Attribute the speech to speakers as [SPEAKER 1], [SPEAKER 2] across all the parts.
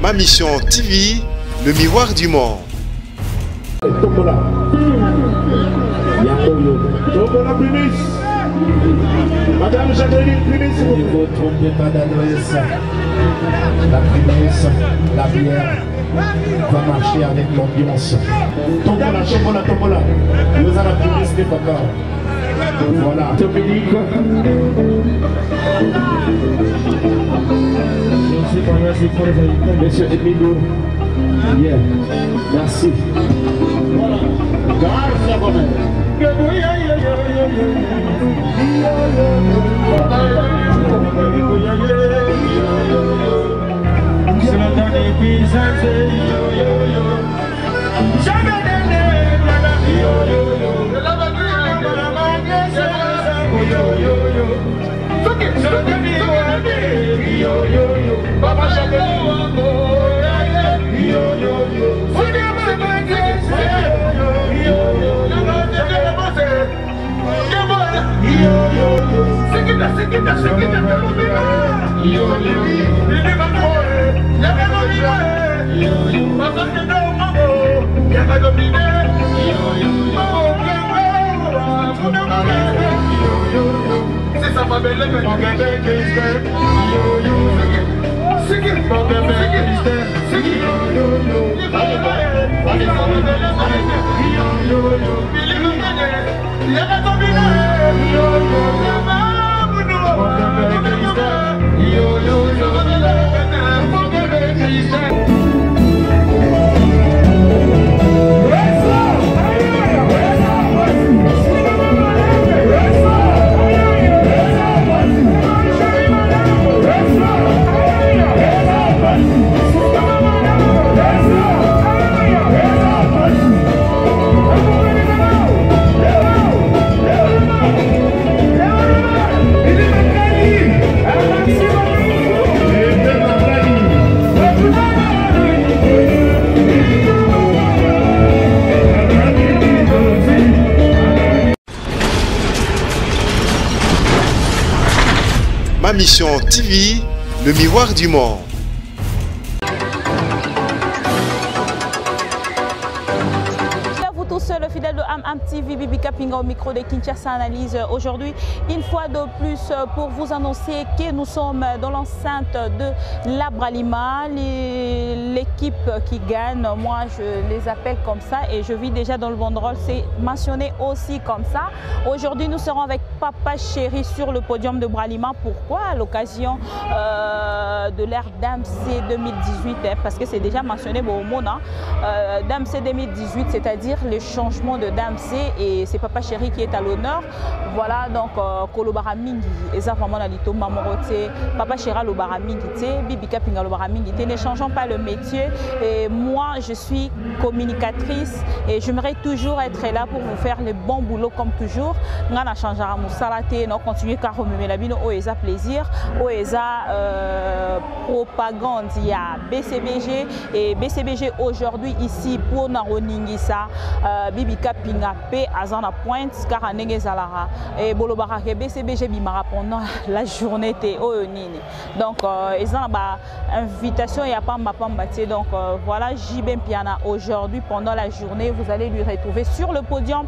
[SPEAKER 1] Ma Mission TV, le miroir du monde.
[SPEAKER 2] Tombola. Tombola Primis. Madame Jacqueline Primis.
[SPEAKER 3] Ne vous trompez pas d'adresse. La Primis, la bière va marcher avec l'ambiance.
[SPEAKER 2] Tombola, tombola, tombola.
[SPEAKER 3] Nous allons la Primis des papa. Voilà.
[SPEAKER 2] Dominique.
[SPEAKER 3] Merci pour les invités.
[SPEAKER 2] Monsieur Emilio.
[SPEAKER 3] Yeah. Merci.
[SPEAKER 2] Voilà. Grâce à vous-même.
[SPEAKER 1] Ma Mission TV, le miroir du monde.
[SPEAKER 4] Le fidèle de Am TV, Bibi Kapinga au micro de Kinshasa Analyse. Aujourd'hui, une fois de plus, pour vous annoncer que nous sommes dans l'enceinte de la Bralima. L'équipe qui gagne, moi je les appelle comme ça et je vis déjà dans le banderole, c'est mentionné aussi comme ça. Aujourd'hui, nous serons avec Papa Chéri sur le podium de Bralima. Pourquoi? À l'occasion de l'ère d'AMC 2018, parce que c'est déjà mentionné au monde, d'AMC 2018, c'est-à-dire le changement de d'AMC, et c'est Papa Chéri qui est à l'honneur. Voilà, donc Kolobara Mingi, et ça vraiment dans l'ito Mamorote, Papa Chéri Lobara Mingi, Bibi Kapinga Lobara Mingi, ne changeons pas le métier. Et moi, je suis communicatrice et j'aimerais toujours être là pour vous faire le bon boulot comme toujours. Ngana changera musalate, non continuer car remuer la bino oeza plaisir, oeza propagande. Il y a BCBG et BCBG aujourd'hui ici pour Naroningisa. Bibi Kapinga P Azana Pointe car Nenge Zalara et Bolobara BCBG bimara pendant la journée té nini. Donc ils ont invitation il y a pas ma pambatier. Donc voilà, JB Piana aujourd'hui pendant la journée vous allez lui retrouver sur le podium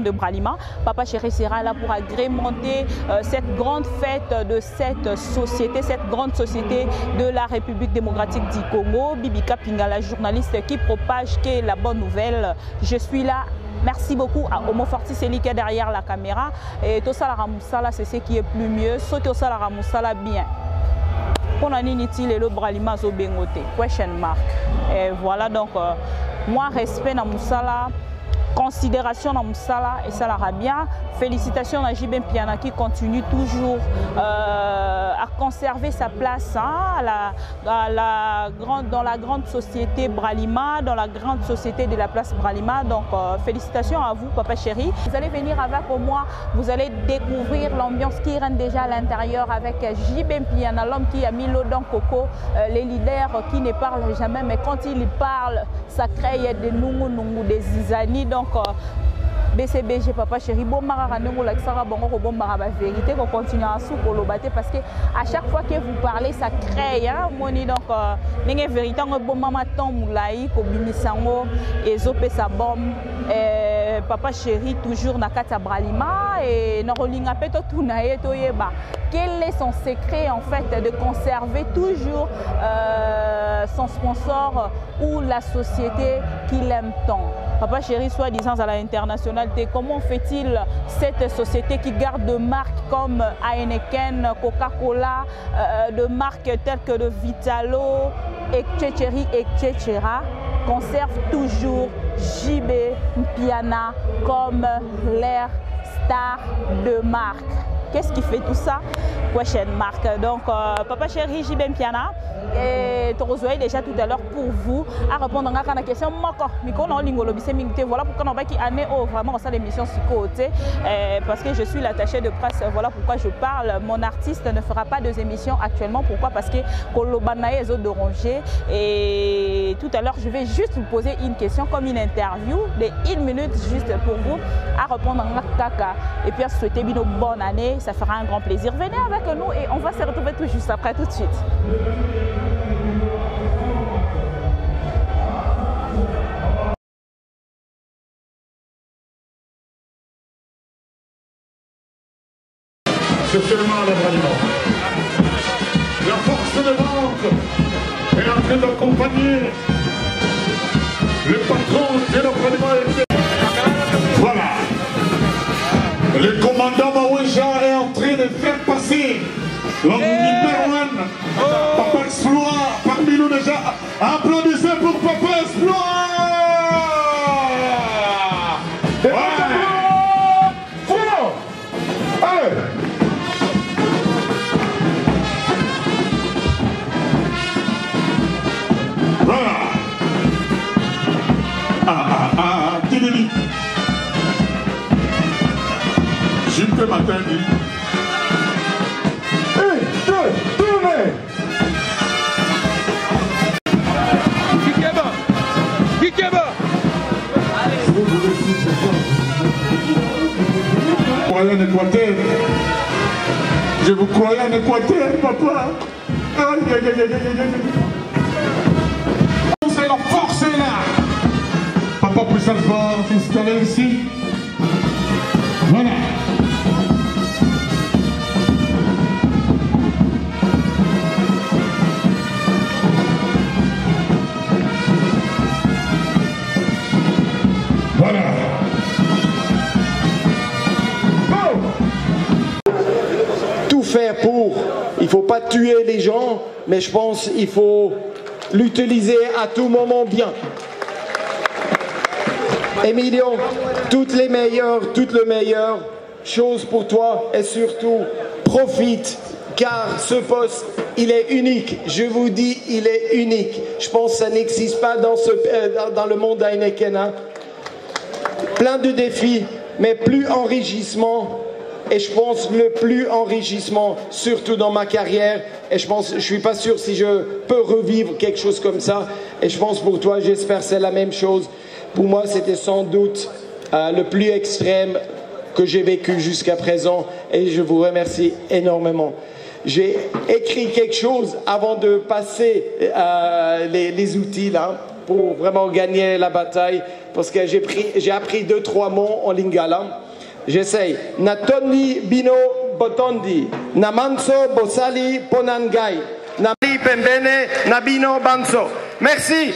[SPEAKER 4] de Bralima. Papa Chéri sera là pour agrémenter cette grande fête de cette société, cette grande société de la République démocratique du Congo. Bibi Kapinga, la journaliste qui propage que la bonne nouvelle. Je suis là. Merci beaucoup à Omo Forti, c'est lui qui est derrière la caméra. Et tout ça, la Ramoussala, c'est ce qui est plus mieux. Sauf que ça, la Ramoussala, bien. Pour le Bralima zo bengote. Question mark. Et voilà, donc, moi, respect dans Moussala. Considération dans Moussala et ça l'ira bien. Félicitations à JB Piana qui continue toujours à conserver sa place dans la grande société Bralima, dans la grande société de la place Bralima. Donc félicitations à vous, Papa Chéri. Vous allez venir avec moi, vous allez découvrir l'ambiance qui règne déjà à l'intérieur avec JB Piana, l'homme qui a mis l'eau dans Coco, les leaders qui ne parlent jamais, mais quand ils parlent, ça crée des nungu, des zizani. Donc, BCBG papa chéri bon marara ndongo la kisara bongo bon maraba vérité qu'on continue à sous kolobaté parce que à chaque fois que vous parlez ça crée hein moni donc n'engé vérité ngo bon mama ton moulai ko bimisango ezope sa bombe papa chéri toujours na kata bralima et na rolinga peto tunaye toyeba quel est son secret en fait de conserver toujours son sponsor ou la société qu'il aime tant. Papa chéri, soi-disant à l'international, comment fait-il cette société qui garde de marques comme Heineken, Coca-Cola, de marques telles que de Vitalo, etc., conserve toujours JB Mpiana comme l'air star de marque. Qu'est-ce qui fait tout ça? Prochaine marque. Donc, papa chéri, JB Mpiana, et Torozoé déjà tout à l'heure pour vous à répondre à la question. Voilà pourquoi on va qui année vraiment ça l'émission sur côté parce que je suis l'attaché de presse. Voilà pourquoi je parle. Mon artiste ne fera pas deux émissions actuellement. Pourquoi? Parce que Kolobanaye est d'Oranger et tout à l'heure je vais juste vous poser une question comme une interview de 1 minute juste pour vous à répondre à Kaka et puis à souhaiter une bonne année. Ça fera un grand plaisir. Venez avec nous et on va se retrouver tout juste après, tout de suite.
[SPEAKER 2] C'est seulement l'Abraliment. La force de vente est en train d'accompagner le patron de l'Abraliment. Voilà. Le commandant Maouéja est en train de faire passer le numéro 1. Papa Exploit parmi nous déjà. Applaudissez pour Papa Exploit. J'y matin dit. Hey, tournez. Kikeba. Croyez en Équateur. Je vous croyais en Équateur, papa. C'est la force est là. Papa puissance va s'installer ici. Voilà. Voilà.
[SPEAKER 3] Tout faire pour, il ne faut pas tuer les gens, mais je pense qu'il faut l'utiliser à tout moment bien. Emilio, toutes les meilleures choses pour toi et surtout profite car ce poste il est unique, je vous dis il est unique. Je pense que ça n'existe pas dans le monde Heineken. Hein. Plein de défis mais plus enrichissement et je pense le plus enrichissement surtout dans ma carrière et je suis pas sûr si je peux revivre quelque chose comme ça et je pense pour toi j'espère c'est la même chose. Pour moi, c'était sans doute le plus extrême que j'ai vécu jusqu'à présent et je vous remercie énormément. J'ai écrit quelque chose avant de passer les outils là pour vraiment gagner la bataille parce que j'ai appris 2-3 mots en lingala. J'essaye. Natoni bino botondi, namanso bosali ponangai, nabli pembene nabino banso. Merci.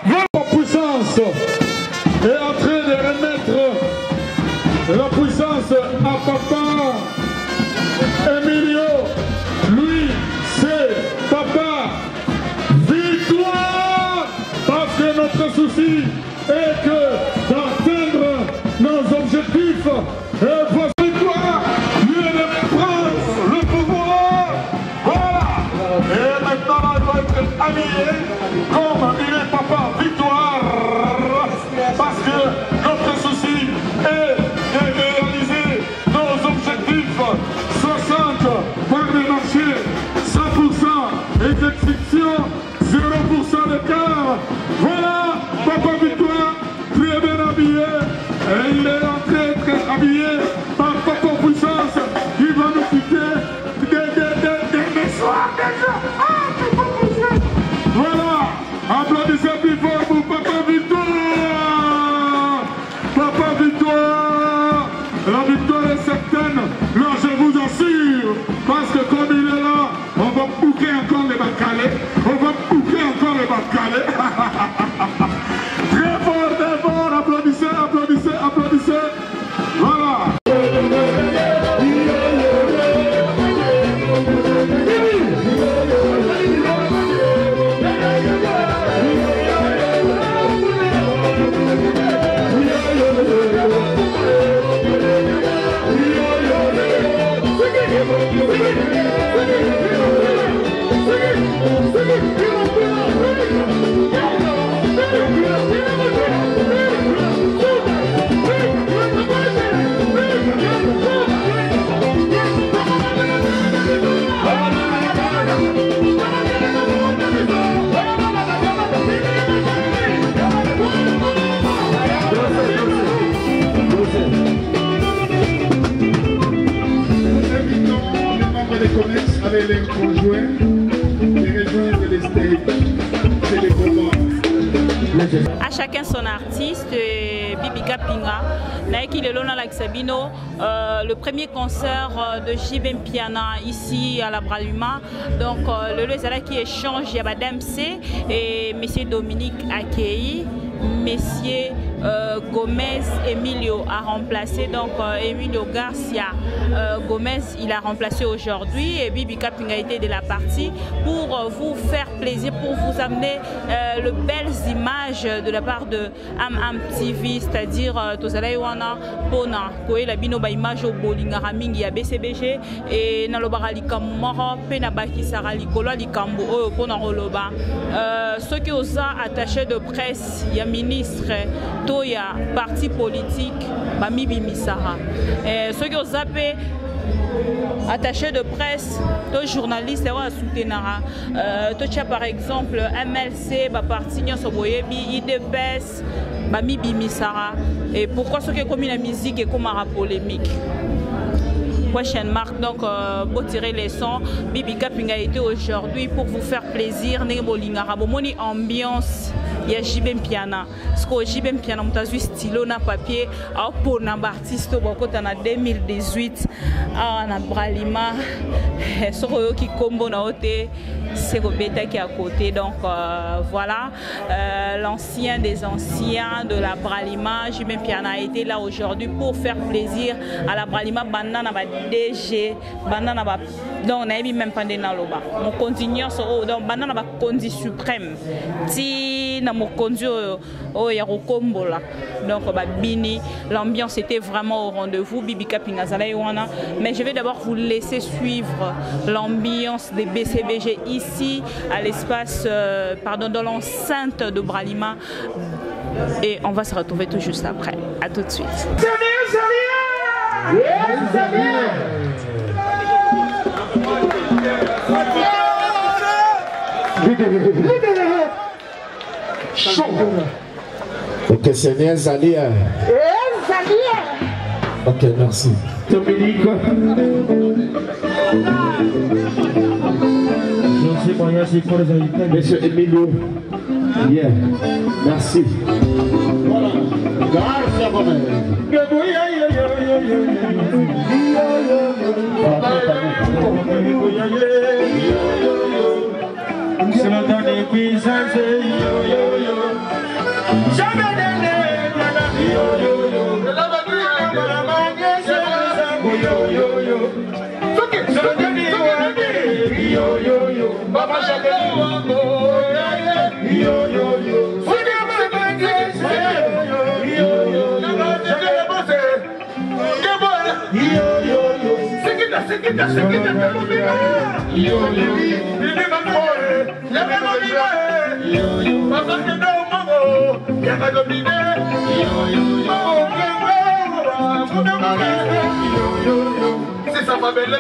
[SPEAKER 2] Votre puissance est en train de remettre la puissance à papa Emilio. Lui, c'est papa victoire. Parce que notre souci est que d'atteindre nos objectifs. Et votre victoire, lui de prendre le pouvoir. Voilà. Et maintenant, il doit être habillé comme il est papa victoire. Parce que notre souci est de réaliser nos objectifs. 60 par le marché, 100% exécution, 0% d'écart. habillé par Papa Puissance qui va nous quitter des soirs déjà. Ah, Papa Puissance. Voilà, applaudissez plus fort pour Papa Victoire. Papa Victoire, la victoire est certaine, là je vous assure, parce que comme il est là, on va bouquer encore les Bacalais, on va bouquer encore les Bacalais. Très fort, applaudissez, applaudissez, applaudissez. Voilà. Avec les conjoints, les rejoindre les stages, c'est les combats.
[SPEAKER 4] À chacun son artiste, Bibi Kapinga, Naiki Lelona Laxabino, le premier concert de Jibem Piana ici à la Braluma. Donc le Lezala qui échange Yabademse et M. Dominique Akei, Messieurs Gomez Emilio a remplacé donc Emilio Garcia. Gomez il a remplacé aujourd'hui et Bibi Kapinga a été de la partie pour vous faire plaisir, pour vous amener les belles images de la part de Am TV, c'est-à-dire Tozalaïwana Pona, Koé la bino ba image au bolinga ramingi ya BCBG et na lobara likamoro pe na bakisara likolo likambo oyo pona roloba. Ceux qui osent attaché de presse, il y a ministre Toya, parti politique, Bamibi Misara. Ceux qui ont zappé, attaché de presse, tous journalistes, par exemple MLC, parti Nyosoboyebi, IDPS, Bamibi Misara. Et pourquoi ceux qui ont commis la musique et comme un polémique? Prochaine marque, donc pour tirer les sons, Bibi Kapinga a été aujourd'hui pour vous faire plaisir. Moni ambiance, il y a Jibem Piana. Ce que Jibem Piana, on a vu stylo na papier, pour un artiste en 2018, à Bralima, ce qui combo na oté, c'est Robeta qui est à côté. Donc voilà, l'ancien des anciens de la Bralima, Jibem Piana a été là aujourd'hui pour faire plaisir à la Bralima. Banana DG, banana ba donc na même pas de naloba. Mon continuer donc banana ba condi suprême. Ti na mon condi o ya rokombola. Donc ba bini, l'ambiance était vraiment au rendez-vous. Bibi Kapinga Zalaïwana. Mais je vais d'abord vous laisser suivre l'ambiance des BCBG ici à l'espace pardon dans l'enceinte de Bralima et on va se retrouver tout juste après. À tout de suite.
[SPEAKER 3] Ok, c'est bien Zalia. Ok, merci.
[SPEAKER 2] Dominique.
[SPEAKER 3] Monsieur Emilio. Bien, merci. Voilà. Garcia Gomez.
[SPEAKER 2] C'est la dernière puissance. C'est ça ma belle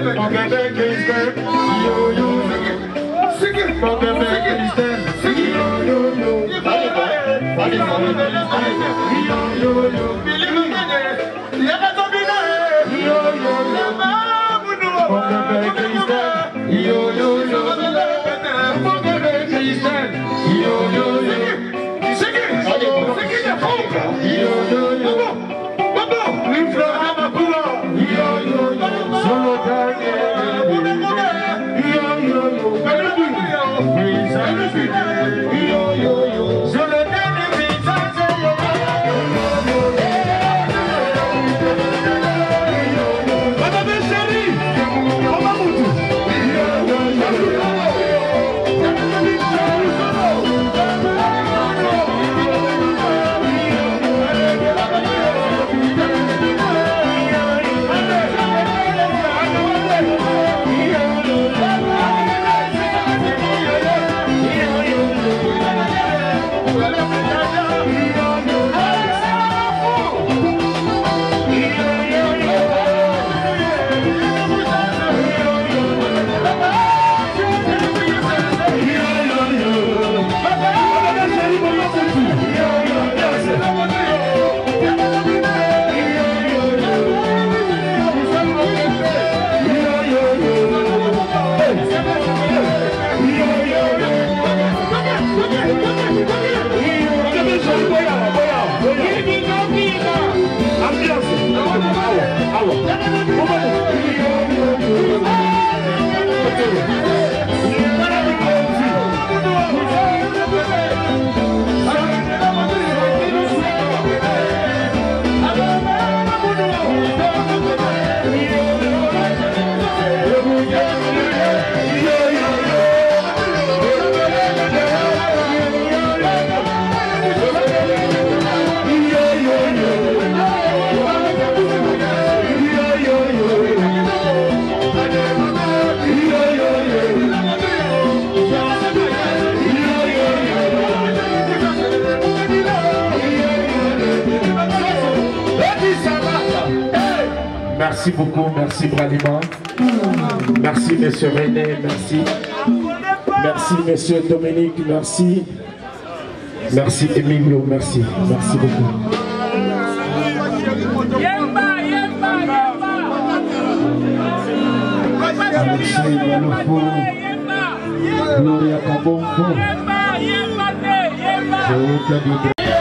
[SPEAKER 5] Merci beaucoup, merci Bralima. Merci monsieur René, merci. Merci monsieur Dominique, merci. Merci Emilio, merci. Merci beaucoup. Alexei Malofo, Gloria Kabonko.
[SPEAKER 2] Thank you.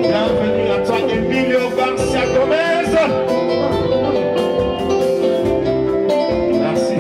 [SPEAKER 5] Bienvenue à toi, Emilio Garcia Gomez. Merci.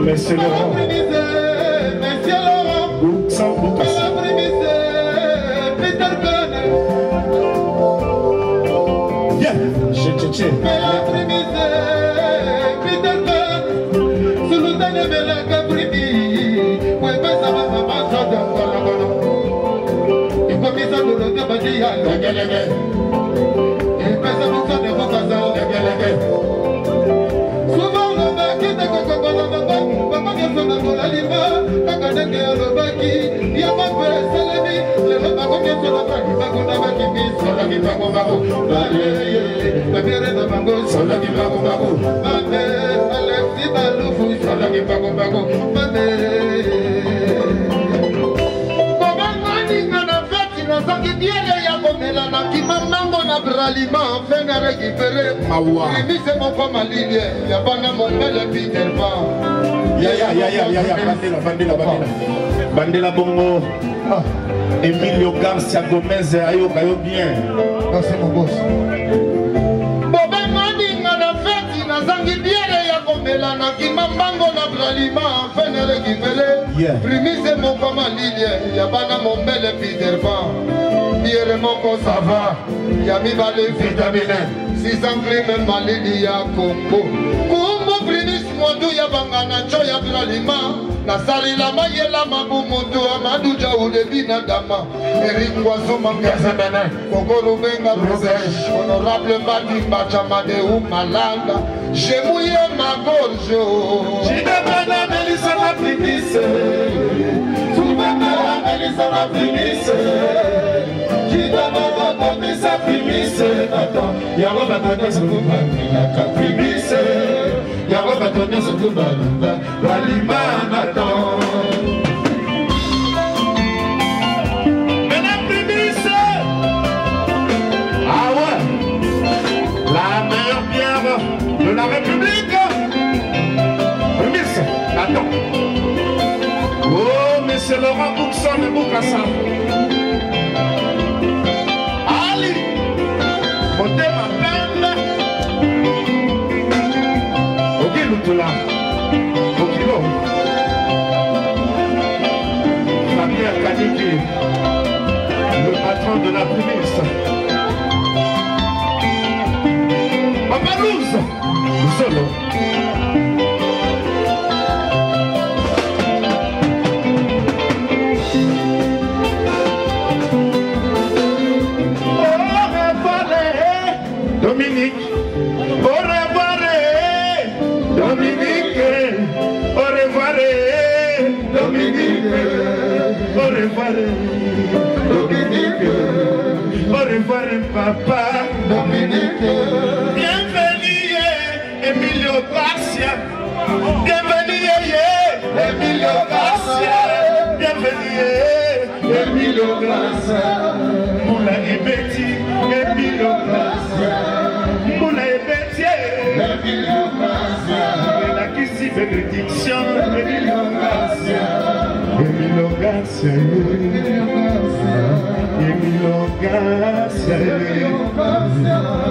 [SPEAKER 6] Monsieur Laurent. Sans
[SPEAKER 5] Coaché. Bandela Bongo, Emilio Garcia Gomez, ayo bien.
[SPEAKER 6] Non, c'est mon boss.
[SPEAKER 2] Ça va, Yami va le vitamine. 600 même malili ya Congo. Kumbo primis modu ya bangana cho ya bralima. Nasali la mayela mabu modu amadu ja ulebina dama. Eric Wazuma Kazabene. Kokoro benga Rosesh. Honorable Badi Bachamade ou Malanga. J'ai mouillé ma gorge. J'ai demandé Mélissa la primisse. Souvent Mélissa la primisse. Sa primisse, attends, y'a pas donné ce coup, la primisse, y'a pas donné ce coup, la limane attend. Mais la primisse, ah ouais, la meilleure bière de la République, primisse, attends. Oh, mais c'est Laurent Boukson et Boukassa. Là, au kilo, Fabien Kaniki, le patron de la prémisse. Papa Louz, solo. Au revoir, Dominique. Au revoir. Dominique, au revoir, Dominique, au revoir, Dominique, au revoir, papa, Dominique. Bienvenue, Emilio Garcia, bienvenue, Emilio Garcia, bienvenue, Emilio Garcia, Moula et Betty, Emilio Garcia, Moula et Betty, Emilio Garcia. Bénédiction, Emilio Garcia, Emilio Garcia, Emilio Garcia,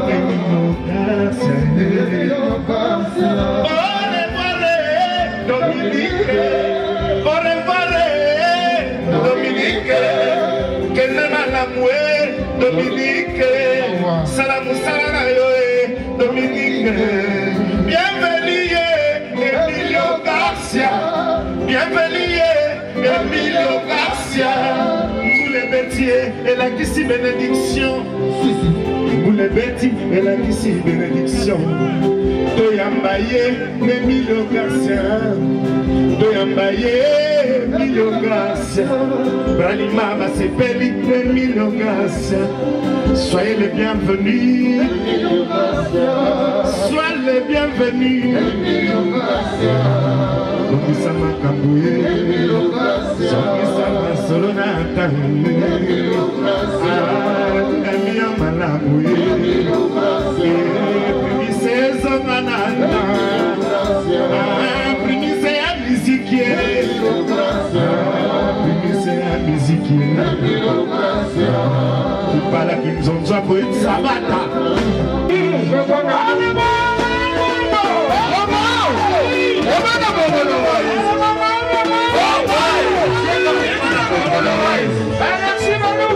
[SPEAKER 2] Emilio Garcia, Emilio Garcia. Au revoir, Dominique, au revoir, Dominique, qu'elle ne m'a la mouée, Dominique, salam salam, Dominique, bienvenue. Emilio Garcia, bienvenue, Emilio Garcia. Tous les bêtiers et la Kissi bénédiction. Tous les bêtis et la Kissi bénédiction. Toyambaye, Emilio Garcia. Toyambaye, Emilio Garcia. Bralima Masepeli, Emilio Garcia. Soyez les bienvenus. Emilio Garcia. Soyez les bienvenus. Emilio Garcia. Sama Kaboué, Sama Solonata, Emilio Malaboué, Primise Zomanana, Primise à musiquier, Primise à musiquier, Pas la qu'ils ont déjà pour une sabata. Merci beaucoup.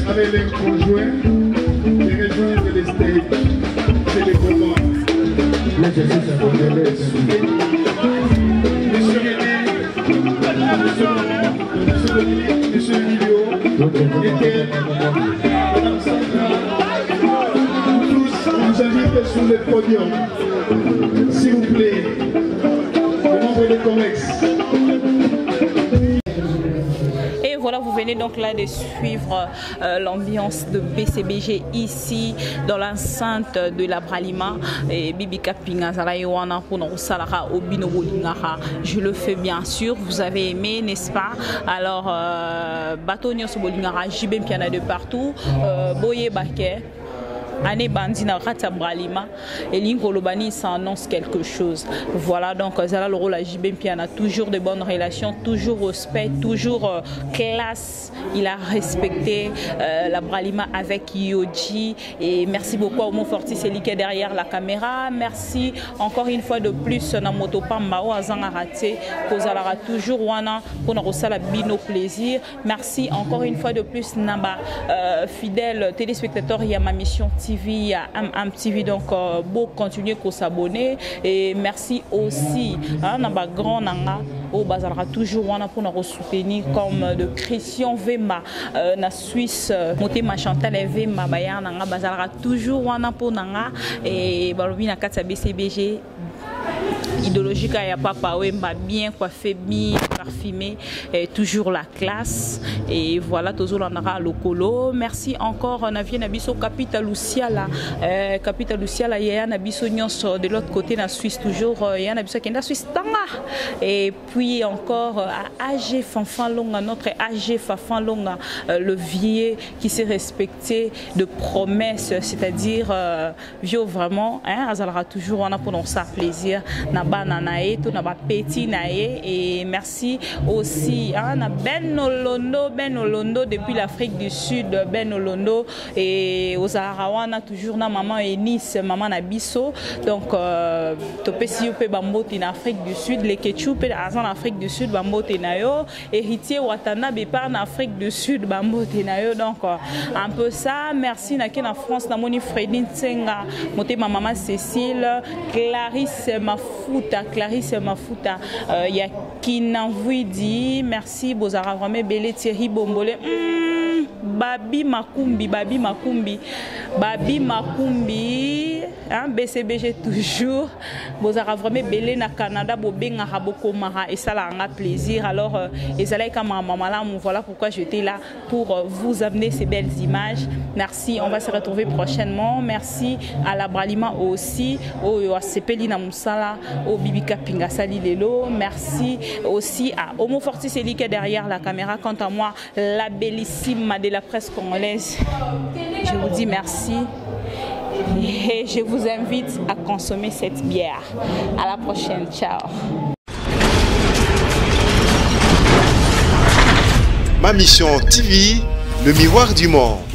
[SPEAKER 2] Avec les conjoints, les rejoindre les stages, c'est les combats. Monsieur René, Monsieur Dominique, Monsieur Emilio, Etienne, Madame Sandra, tous vous invitez sur le podium. S'il vous plaît, les membres de Comex.
[SPEAKER 4] Voilà, vous venez donc là de suivre l'ambiance de BCBG ici dans l'enceinte de la Bralima et Bibika Pingazala Yoana pour Salara Obino Bolingara. Je le fais bien sûr, vous avez aimé, n'est-ce pas? Alors, Batonio Bolingara, Jibem Piana de partout, Boye Baké. Année Bandina Rata Bralima et Lingolobani, ça annonce quelque chose. Voilà donc Zala le rôle à JB Piana, toujours de bonnes relations, toujours respect, toujours classe. Il a respecté la Bralima avec Yoji et merci beaucoup au Moforti Céli qui est derrière la caméra. Merci encore une fois de plus na moto Pambao Azanga raté Kozala toujours wana pour nous la bino plaisir. Merci encore une fois de plus Namba fidèle téléspectateur il y a ma mission TV à MTV donc beau continuer qu'on s'abonner et merci aussi Namba grand nanga au bazalra toujours wana pour nous soutenir comme de Christian Vema na Suisse Motema Chantal Vema baya nanga bazalra toujours wana pour nanga et balobi na kata BCBG idéologique à papa Wemba bien coiffé, bien parfumé, toujours la classe et voilà toujours on aura le colo. Merci encore on a vu nabiso Capital Lucia là Capital Lucia là il y a nabiso nyons de l'autre côté na Suisse toujours il y a nabiso qui est na Suisse tanga et puis encore à AG Fanfan Longa notre AG Fanfan Longa le vieux qui s'est respecté de promesses c'est-à-dire vieux vraiment hein azalera toujours on a pour ça plaisir na bana nae to na ba petit nae et merci aussi na Ben Olondo depuis l'Afrique du Sud, Ben Olondo et aux Arawana toujours na maman Eunice maman na biso donc topesi pe bamboti na Afrique du Sud les Ketchu pe en Afrique du Sud bamboti na yo héritier Watana be par na Afrique du Sud bamboti na yo donc un peu ça merci na ki na France na moni Fredine Tsenga moté ma maman Cécile Clarisse Mafuta ya kinavui dit merci bozara vraiment belé Thierry Bombolé Babi Makumbi hein, BCBG toujours bozara vraiment belé na Canada bobenga haboko mara et ça là un plaisir alors ezalai comme maman là voilà pourquoi j'étais là pour vous amener ces belles images. Merci, on va se retrouver prochainement. Merci à la Bralima aussi au Sepelina Moussala au Bibika Pingasali Lelo. Merci aussi à Homo Fortis Eli qui est derrière la caméra. Quant à moi, la bellissime de la presse congolaise, je vous dis merci et je vous invite à consommer cette bière. À la prochaine, ciao.
[SPEAKER 1] Ma Mission TV, le miroir du monde.